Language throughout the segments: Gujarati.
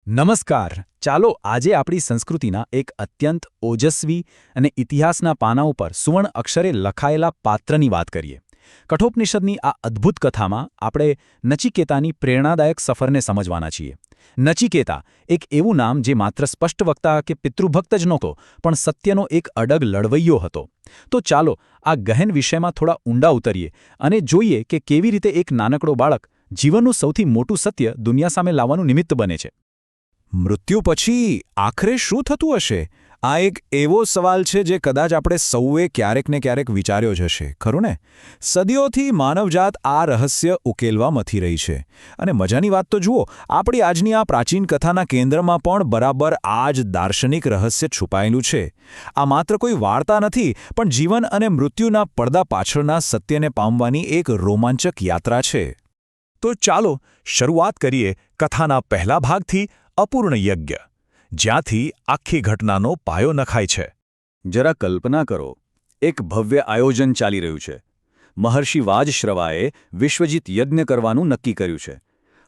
નમસ્કાર. ચાલો આજે આપણી સંસ્કૃતિના એક અત્યંત ઓજસ્વી અને ઇતિહાસના પાના ઉપર સુવર્ણ અક્ષરે લખાયેલા પાત્રની વાત કરીએ. કઠોપનિષદની આ અદ્ભુત કથામાં આપણે નચિકેતાની પ્રેરણાદાયક સફરને સમજવાના છીએ. નચિકેતા એક એવું નામ જે માત્ર સ્પષ્ટવક્તા કે પિતૃભક્ત જ નહોતો, પણ સત્યનો એક અડગ લડવૈયો હતો. તો ચાલો આ ગહન વિષયમાં થોડા ઊંડા ઉતરીએ અને જોઈએ કે કેવી રીતે એક નાનકડો બાળક જીવનનું સૌથી મોટું સત્ય દુનિયા સામે લાવવાનું નિમિત્ત બને છે. મૃત્યુ પછી આખરે શું થતું હશે? આ એક એવો સવાલ છે જે કદાચ આપણે સૌએ ક્યારેક ને ક્યારેક વિચાર્યો જ હશે, ખરું ને? સદીઓથી માનવજાત આ રહસ્ય ઉકેલવા મથી રહી છે. અને મજાની વાત તો જુઓ, આપણી આજની આ પ્રાચીન કથાના કેન્દ્રમાં પણ બરાબર આ જ દાર્શનિક રહસ્ય છુપાયેલું છે. આ માત્ર કોઈ વાર્તા નથી, પણ જીવન અને મૃત્યુના પડદા પાછળના સત્યને પામવાની એક રોમાંચક યાત્રા છે. તો ચાલો શરૂઆત કરીએ કથાના પહેલા ભાગથી, અપૂર્ણ યજ્ઞ, જ્યાંથી આખી ઘટનાનો પાયો નખાય છે. જરા કલ્પના કરો, એક ભવ્ય આયોજન ચાલી રહ્યું છે. મહર્ષિ વાજશ્રવાએ વિશ્વજીત યજ્ઞ કરવાનું નક્કી કર્યું છે.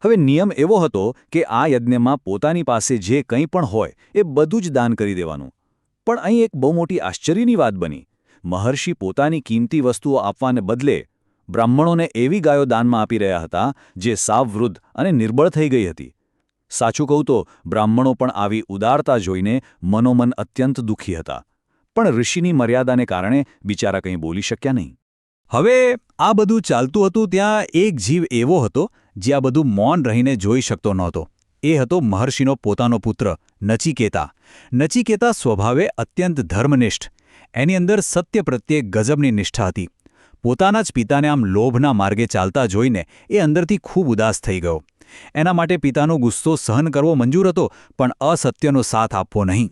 હવે નિયમ એવો હતો કે આ યજ્ઞમાં પોતાની પાસે જે કંઈ પણ હોય એ બધું જ દાન કરી દેવાનું. પણ અહીં એક બહુ મોટી આશ્ચર્યની વાત બની. મહર્ષિ પોતાની કિંમતી વસ્તુઓ આપવાને બદલે બ્રાહ્મણોને એવી ગાયો દાનમાં આપી રહ્યા હતા જે સાવ વૃદ્ધ અને નિર્બળ થઈ ગઈ હતી. સાચું કહું તો બ્રાહ્મણો પણ આવી ઉદારતા જોઈને મનોમન અત્યંત દુઃખી હતા. પણ ઋષિની મર્યાદાને કારણે બિચારા કંઈ બોલી શક્યા નહીં. હવે આ બધું ચાલતું હતું ત્યાં એક જીવ એવો હતો જે આ બધું મૌન રહીને જોઈ શકતો નહોતો. એ હતો મહર્ષિનો પોતાનો પુત્ર નચિકેતા. નચિકેતા સ્વભાવે અત્યંત ધર્મનિષ્ઠ. એની અંદર સત્ય પ્રત્યે ગજબની નિષ્ઠા હતી. પોતાના જ પિતાને આમ લોભના માર્ગે ચાલતા જોઈને એ અંદરથી ખૂબ ઉદાસ થઈ ગયો. એના માટે પિતાનો ગુસ્સો સહન કરવો મંજૂર હતો, પણ અસત્યનો સાથ આપવો નહીં.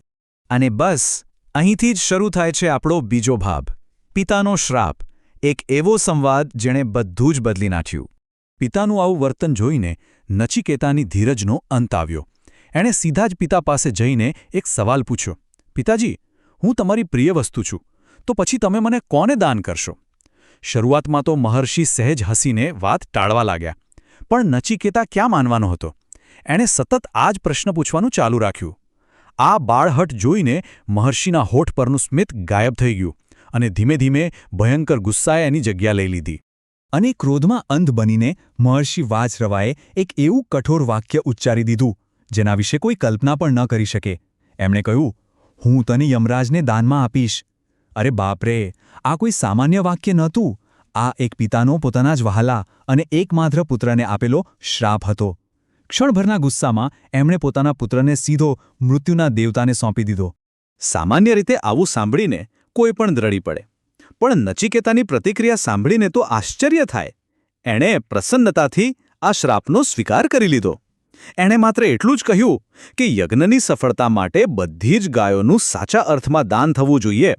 અને બસ અહીંથી જ શરૂ થાય છે આપણો બીજો ભાગ, પિતાનો શ્રાપ. એક એવો સંવાદ જેણે બધું જ બદલી નાખ્યું. પિતાનું આવું વર્તન જોઈને નચિકેતાની ધીરજનો અંત આવ્યો. એણે સીધા જ પિતા પાસે જઈને એક સવાલ પૂછ્યો, પિતાજી, હું તમારી પ્રિય વસ્તુ છું, તો પછી તમે મને કોને દાન કરશો? શરૂઆતમાં તો મહર્ષિ સહેજ હસીને વાત ટાળવા લાગ્યા. પણ નચિકેતા ક્યાં માનવાનો હતો? એણે સતત આ જ પ્રશ્ન પૂછવાનું ચાલુ રાખ્યું. આ બાળહટ જોઈને મહર્ષિના હોઠ પરનું સ્મિત ગાયબ થઈ ગયું અને ધીમે ધીમે ભયંકર ગુસ્સાએ એની જગ્યા લઈ લીધી. અને ક્રોધમાં અંધ બનીને મહર્ષિ વાજશ્રવાએ એક એવું કઠોર વાક્ય ઉચ્ચારી દીધું જેના વિશે કોઈ કલ્પના પણ ન કરી શકે. એમણે કહ્યું, હું તને યમરાજને દાનમાં આપીશ. અરે બાપરે, આ કોઈ સામાન્ય વાક્ય નહોતું. આ એક પિતાનો પોતાના જ વહાલા અને એકમાત્ર પુત્રને આપેલો શ્રાપ હતો. ક્ષણભરના ગુસ્સામાં એમણે પોતાના પુત્રને સીધો મૃત્યુના દેવતાને સોંપી દીધો. સામાન્ય રીતે આવું સાંભળીને કોઈ પણ દ્રડી પડે, પણ નચિકેતાની પ્રતિક્રિયા સાંભળીને તો આશ્ચર્ય થાય. એણે પ્રસન્નતાથી આ શ્રાપનો સ્વીકાર કરી લીધો. એણે માત્ર એટલું જ કહ્યું કે યજ્ઞની સફળતા માટે બધી જ ગાયોનું સાચા અર્થમાં દાન થવું જોઈએ.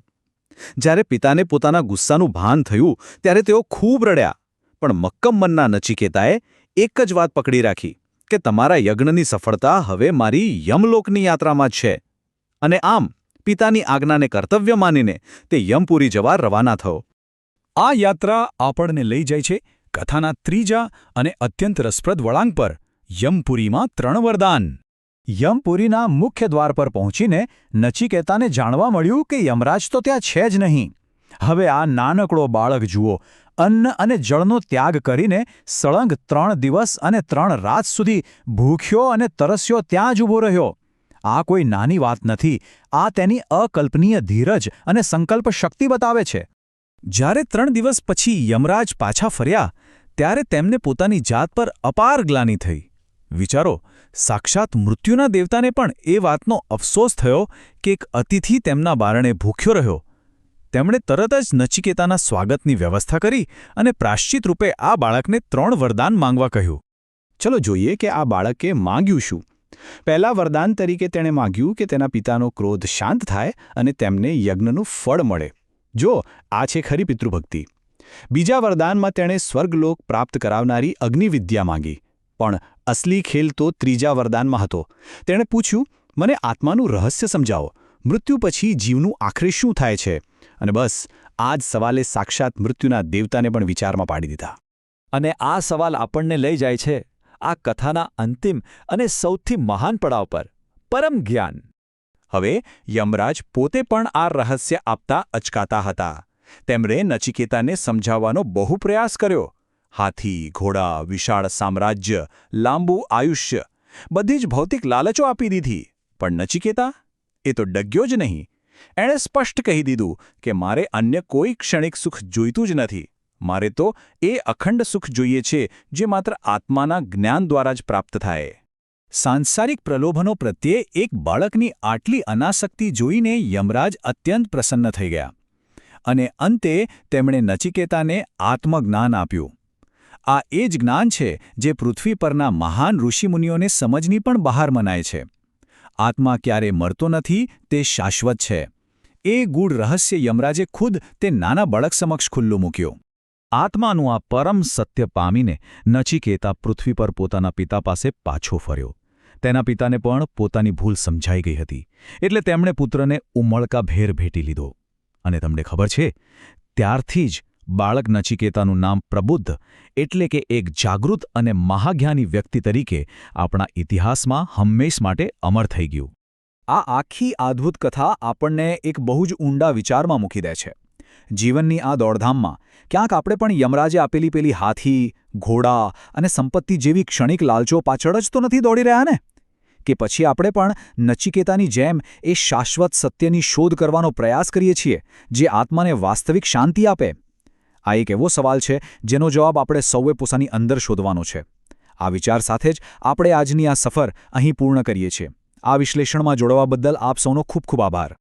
જ્યારે પિતાને પોતાના ગુસ્સાનું ભાન થયું ત્યારે તેઓ ખૂબ રડ્યા. પણ મક્કમ મનના નચિકેતાએ એક જ વાત પકડી રાખી કે તમારા યજ્ઞની સફળતા હવે મારી યમલોકની યાત્રામાં જ છે. અને આમ પિતાની આજ્ઞાને કર્તવ્ય માનીને તે યમપુરી જવા રવાના થયો. આ યાત્રા આપણને લઈ જાય છે કથાના ત્રીજા અને અત્યંત રસપ્રદ વળાંક પર, યમપુરીમાં 3 વરદાન. યમપુરીના મુખ્ય દ્વાર પર પહોંચીને નચિકેતાને જાણવા મળ્યું કે યમરાજ તો ત્યાં છે જ નહીં. હવે આ નાનકડો બાળક જુઓ, અન્ન અને જળનો ત્યાગ કરીને સળંગ 3 દિવસ અને 3 રાત સુધી ભૂખ્યો અને તરસ્યો ત્યાં જ ઊભો રહ્યો. આ કોઈ નાની વાત નથી. આ તેની અકલ્પનીય ધીરજ અને સંકલ્પ શક્તિ બતાવે છે. જ્યારે 3 દિવસ પછી યમરાજ પાછા ફર્યા ત્યારે તેમને પોતાની જાત પર અપાર ગ્લાનિ થઈ. વિચારો, સાક્ષાત મૃત્યુના દેવતાને પણ એ વાતનો અફસોસ થયો કે એક અતિથિ તેમના બારણે ભૂખ્યો રહ્યો. તેમણે તરત જ નચિકેતાના સ્વાગતની વ્યવસ્થા કરી અને પ્રાશ્ચિત રૂપે આ બાળકને 3 વરદાન માંગવા કહ્યું. ચલો જોઈએ કે આ બાળકે માંગ્યું શું. પહેલા વરદાન તરીકે તેણે માંગ્યું કે તેના પિતાનો ક્રોધ શાંત થાય અને તેમને યજ્ઞનું ફળ મળે. જો આ છે ખરી પિતૃભક્તિ. બીજા વરદાનમાં તેણે સ્વર્ગલોક પ્રાપ્ત કરાવનારી અગ્નિવિદ્યા માંગી. પણ અસલી ખેલ તો ત્રીજા વરદાનમાં હતો. તેણે પૂછ્યું, મને આત્માનું રહસ્ય સમજાવો. મૃત્યુ પછી જીવનું આખરે શું થાય છે? અને બસ આ જ સવાલે સાક્ષાત મૃત્યુના દેવતાને પણ વિચારમાં પાડી દીધા. અને આ સવાલ આપણને લઈ જાય છે આ કથાના અંતિમ અને સૌથી મહાન પડાવ પર પરમ જ્ઞાન. હવે યમરાજ પોતે પણ આ રહસ્ય આપતા અચકાતા હતા. તેમણે નચિકેતાને સમજાવવાનો બહુ પ્રયાસ કર્યો. હાથી, ઘોડા, વિશાળ સામ્રાજ્ય, લાંબુ આયુષ્ય, બધી જ ભૌતિક લાલચો આપી દીધી. પણ નચિકેતા એ તો ડગ્યો જ નહીં. એણે સ્પષ્ટ કહી દીધું કે મારે અન્ય કોઈ ક્ષણિક સુખ જોઈતું જ નથી. મારે તો એ અખંડ સુખ જોઈએ છે જે માત્ર આત્માના જ્ઞાન દ્વારા જ પ્રાપ્ત થાય. સાંસારિક પ્રલોભનો પ્રત્યે એક બાળકની આટલી અનાસક્તિ જોઈને યમરાજ અત્યંત પ્રસન્ન થઈ ગયા. અને અંતે તેમણે નચિકેતાને આત્મજ્ઞાન આપ્યું. આ એ જ જ્ઞાન છે જે પૃથ્વી પરના મહાન ઋષિમુનિઓને સમજની પણ બહાર મનાય છે. આત્મા ક્યારે મરતો નથી, તે શાશ્વત છે. એ ગૂઢ રહસ્ય યમરાજે ખુદ તે નાના બાળક સમક્ષ ખુલ્લું મૂક્યું. આત્માનું આ પરમ સત્ય પામીને નચિકેતા પૃથ્વી પર પોતાના પિતા પાસે પાછો ફર્યો. તેના પિતાને પણ પોતાની ભૂલ સમજાઈ ગઈ હતી, એટલે તેમણે પુત્રને ઉમળકાભેર ભેટી લીધો. અને તમને ખબર છે, ત્યારથી જ બાળક નચિકેતાનું નામ પ્રબુદ્ધ એટલે કે એક જાગૃત અને મહાજ્ઞાની વ્યક્તિ તરીકે આપણા ઇતિહાસમાં હંમેશ માટે અમર થઈ ગયું. આ આખી અદ્ભુત કથા આપણને એક બહુ જ ઊંડા વિચારમાં મૂકી દે છે. જીવનની આ દોડધામમાં ક્યાંક આપણે પણ યમરાજે આપેલી પેલી હાથી, ઘોડા અને સંપત્તિ જેવી ક્ષણિક લાલચો પાછળ જ તો નથી દોડી રહ્યા ને? કે પછી આપણે પણ નચિકેતાની જેમ એ શાશ્વત સત્યની શોધ કરવાનો પ્રયાસ કરીએ છીએ જે આત્માને વાસ્તવિક શાંતિ આપે? આ એક એવો સવાલ છે જેનો જવાબ આપણે સૌએ પોતાની અંદર શોધવાનો છે. આ વિચાર સાથે જ આપણે આજની આ સફર અહીં પૂર્ણ કરીએ છીએ. આ વિશ્લેષણમાં જોડવા બદલ આપ સૌનો ખૂબ ખૂબ આભાર.